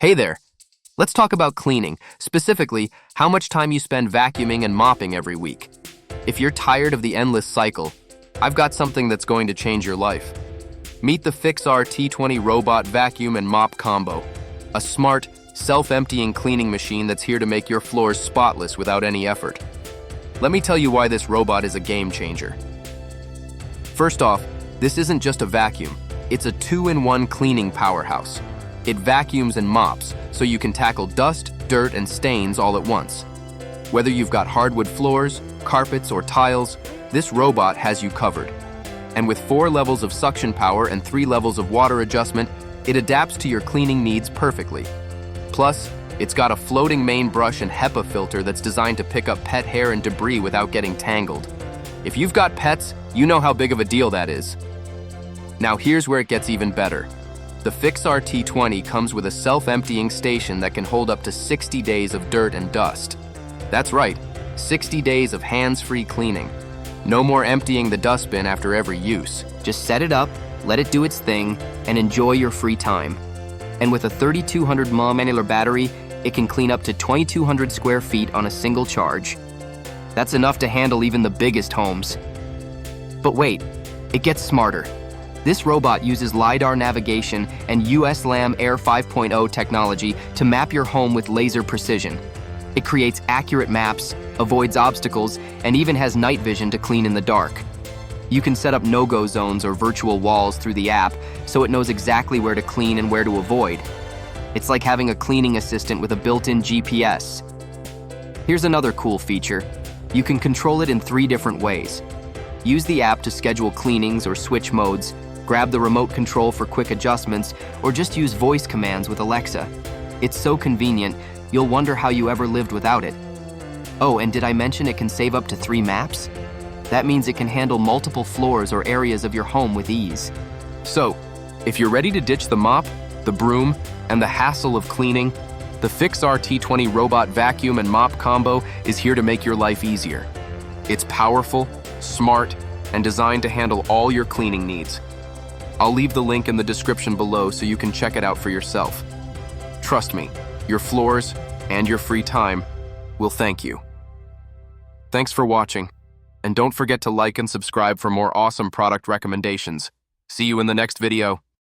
Hey there. Let's talk about cleaning, specifically how much time you spend vacuuming and mopping every week. If you're tired of the endless cycle, I've got something that's going to change your life. Meet the FIXR T20 Robot Vacuum and Mop Combo, a smart, self-emptying cleaning machine that's here to make your floors spotless without any effort. Let me tell you why this robot is a game changer. First off, this isn't just a vacuum, it's a two-in-one cleaning powerhouse. It vacuums and mops, so you can tackle dust, dirt, and stains all at once. Whether you've got hardwood floors, carpets, or tiles, this robot has you covered. And with 4 levels of suction power and 3 levels of water adjustment, it adapts to your cleaning needs perfectly. Plus, it's got a floating main brush and HEPA filter that's designed to pick up pet hair and debris without getting tangled. If you've got pets, you know how big of a deal that is. Now here's where it gets even better. The FIXR T20 comes with a self-emptying station that can hold up to 60 days of dirt and dust. That's right, 60 days of hands-free cleaning. No more emptying the dustbin after every use. Just set it up, let it do its thing, and enjoy your free time. And with a 3200 mAh annular battery, it can clean up to 2200 square feet on a single charge. That's enough to handle even the biggest homes. But wait, it gets smarter. This robot uses LiDAR navigation and USLAM Air 5.0 technology to map your home with laser precision. It creates accurate maps, avoids obstacles, and even has night vision to clean in the dark. You can set up no-go zones or virtual walls through the app, so it knows exactly where to clean and where to avoid. It's like having a cleaning assistant with a built-in GPS. Here's another cool feature. You can control it in 3 different ways. Use the app to schedule cleanings or switch modes, grab the remote control for quick adjustments, or just use voice commands with Alexa. It's so convenient, you'll wonder how you ever lived without it. Oh, and did I mention it can save up to 3 maps? That means it can handle multiple floors or areas of your home with ease. So, if you're ready to ditch the mop, the broom, and the hassle of cleaning, the FIXR T20 Robot Vacuum and Mop Combo is here to make your life easier. It's powerful, smart, and designed to handle all your cleaning needs. I'll leave the link in the description below so you can check it out for yourself. Trust me, your floors and your free time will thank you. Thanks for watching, and don't forget to like and subscribe for more awesome product recommendations. See you in the next video.